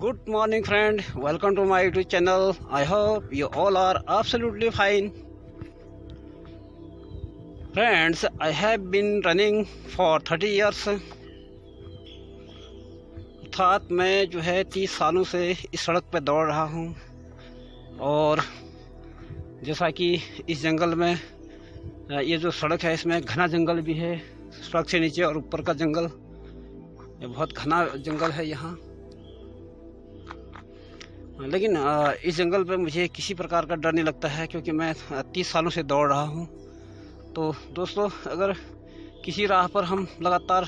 Good morning friend, welcome to my YouTube channel. I hope you all are absolutely fine. Friends, I have been running for 30 years. अर्थात मैं जो है 30 सालों से इस सड़क पर दौड़ रहा हूँ। और जैसा कि इस जंगल में ये जो सड़क है इसमें घना जंगल भी है, सड़क से नीचे और ऊपर का जंगल, ये बहुत घना जंगल है यहाँ। लेकिन इस जंगल पे मुझे किसी प्रकार का डर नहीं लगता है, क्योंकि मैं 30 सालों से दौड़ रहा हूँ। तो दोस्तों, अगर किसी राह पर हम लगातार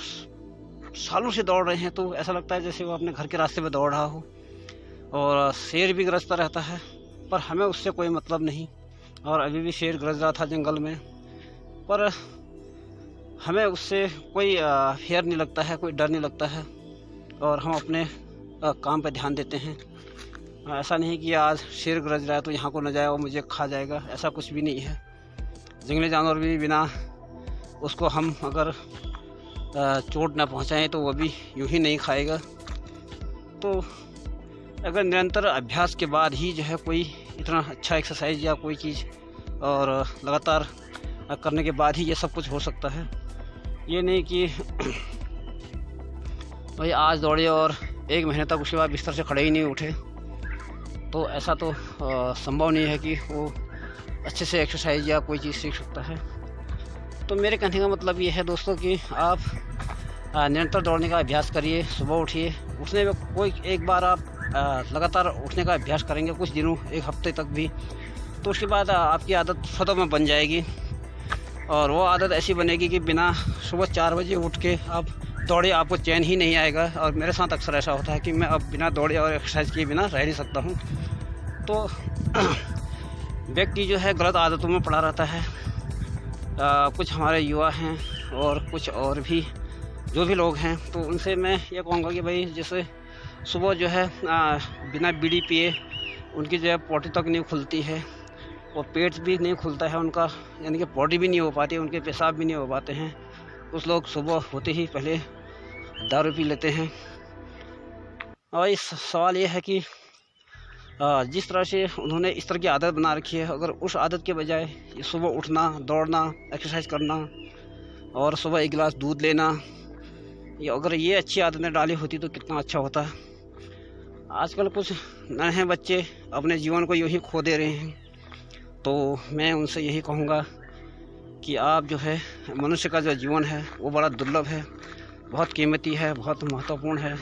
सालों से दौड़ रहे हैं तो ऐसा लगता है जैसे वो अपने घर के रास्ते पे दौड़ रहा हो। और शेर भी गरजता रहता है, पर हमें उससे कोई मतलब नहीं। और अभी भी शेर गरज रहा था जंगल में, पर हमें उससे कोई फेयर नहीं लगता है, कोई डर नहीं लगता है। और हम अपने काम पे ध्यान देते हैं। ऐसा नहीं कि आज शेर गरज रहा है तो यहाँ को न जाए और मुझे खा जाएगा, ऐसा कुछ भी नहीं है। जंगली जानवर भी बिना उसको हम अगर चोट ना पहुँचाएं तो वो भी यूं ही नहीं खाएगा। तो अगर निरंतर अभ्यास के बाद ही जो है कोई इतना अच्छा एक्सरसाइज या कोई चीज़ और लगातार करने के बाद ही ये सब कुछ हो सकता है। ये नहीं कि भाई आज दौड़े और 1 महीने तक उसके बाद बिस्तर से खड़े ही नहीं उठे, तो ऐसा तो संभव नहीं है कि वो अच्छे से एक्सरसाइज या कोई चीज़ सीख सकता है। तो मेरे कहने का मतलब ये है दोस्तों कि आप निरंतर दौड़ने का अभ्यास करिए। सुबह उठिए, उठने में कोई एक बार आप लगातार उठने का अभ्यास करेंगे कुछ दिनों, 1 हफ्ते तक भी, तो उसके बाद आपकी आदत स्वतः में बन जाएगी। और वो आदत ऐसी बनेगी कि बिना सुबह 4 बजे उठ के आप दौड़े आपको चैन ही नहीं आएगा। और मेरे साथ अक्सर ऐसा होता है कि मैं अब बिना दौड़े और एक्सरसाइज किए बिना रह नहीं सकता हूँ। तो व्यक्ति जो है गलत आदतों में पड़ा रहता है। कुछ हमारे युवा हैं और कुछ और भी जो भी लोग हैं, तो उनसे मैं ये कहूँगा कि भाई जैसे सुबह जो है बिना बीड़ी पिए उनकी जो है पोटी तक नहीं खुलती है और पेट भी नहीं खुलता है उनका, यानी कि बॉडी भी नहीं हो पाती, उनके पेशाब भी नहीं हो पाते हैं। कुछ लोग सुबह होते ही पहले दारू पी लेते हैं। और इस सवाल ये है कि जिस तरह से उन्होंने इस तरह की आदत बना रखी है, अगर उस आदत के बजाय सुबह उठना, दौड़ना, एक्सरसाइज करना और सुबह 1 गिलास दूध लेना, अगर ये अच्छी आदतें डाली होती तो कितना अच्छा होता। आजकल कुछ नए बच्चे अपने जीवन को यूँ ही खो दे रहे हैं। तो मैं उनसे यही कहूँगा कि आप जो है, मनुष्य का जो जीवन है वो बड़ा दुर्लभ है, बहुत कीमती है, बहुत महत्वपूर्ण है।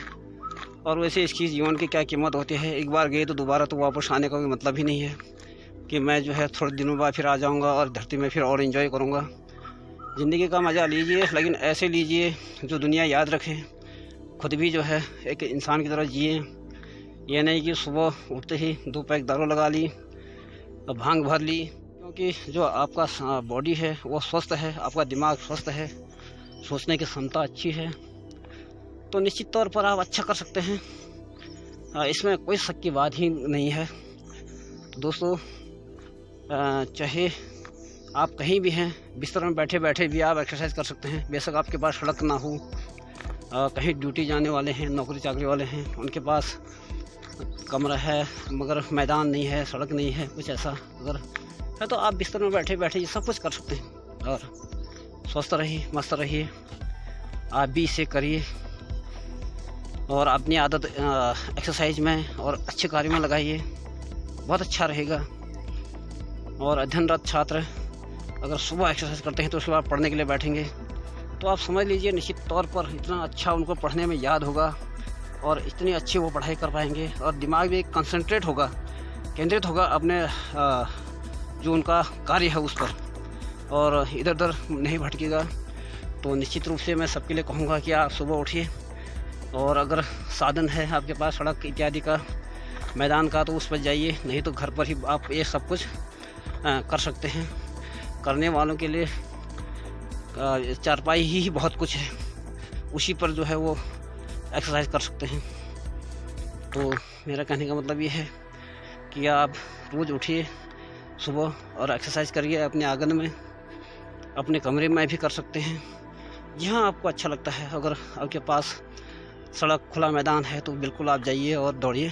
और वैसे इसकी जीवन की क्या कीमत होती है, एक बार गए तो दोबारा तो वापस आने का कोई मतलब ही नहीं है कि मैं जो है थोड़े दिनों बाद फिर आ जाऊंगा और धरती में फिर और एंजॉय करूंगा। ज़िंदगी का मज़ा लीजिए, लेकिन ऐसे लीजिए जो दुनिया याद रखे। खुद भी जो है एक इंसान की तरह जिए। ये नहीं कि सुबह उठते ही 2 पैक दारू लगा ली, भांग भर ली। क्योंकि जो आपका बॉडी है वो स्वस्थ है, आपका दिमाग स्वस्थ है, सोचने की क्षमता अच्छी है, तो निश्चित तौर पर आप अच्छा कर सकते हैं। इसमें कोई शक की बात ही नहीं है। दोस्तों, चाहे आप कहीं भी हैं, बिस्तर में बैठे बैठे भी आप एक्सरसाइज कर सकते हैं। बेशक आपके पास सड़क ना हो, कहीं ड्यूटी जाने वाले हैं, नौकरी चाकरी वाले हैं, उनके पास कमरा है मगर मैदान नहीं है, सड़क नहीं है, कुछ ऐसा अगर है तो आप बिस्तर में बैठे बैठे ये सब कुछ कर सकते हैं। और स्वस्थ रहिए, मस्त रहिए, आप भी इसे करिए और अपनी आदत एक्सरसाइज में और अच्छे कार्य में लगाइए, बहुत अच्छा रहेगा। और अध्ययनरत छात्र अगर सुबह एक्सरसाइज करते हैं तो उसके बाद पढ़ने के लिए बैठेंगे तो आप समझ लीजिए निश्चित तौर पर इतना अच्छा उनको पढ़ने में याद होगा और इतनी अच्छी वो पढ़ाई कर पाएंगे और दिमाग भी कंसंट्रेट होगा, केंद्रित होगा अपने जो उनका कार्य है उस पर, और इधर उधर नहीं भटकेगा। तो निश्चित रूप से मैं सबके लिए कहूँगा कि आप सुबह उठिए और अगर साधन है आपके पास सड़क इत्यादि का, मैदान का, तो उस पर जाइए, नहीं तो घर पर ही आप ये सब कुछ कर सकते हैं। करने वालों के लिए चारपाई ही बहुत कुछ है, उसी पर जो है वो एक्सरसाइज कर सकते हैं। तो मेरा कहने का मतलब ये है कि आप रोज़ उठिए सुबह और एक्सरसाइज करिए अपने आंगन में, अपने कमरे में भी कर सकते हैं, जहाँ आपको अच्छा लगता है। अगर आपके पास सड़क खुला मैदान है तो बिल्कुल आप जाइए और दौड़िए।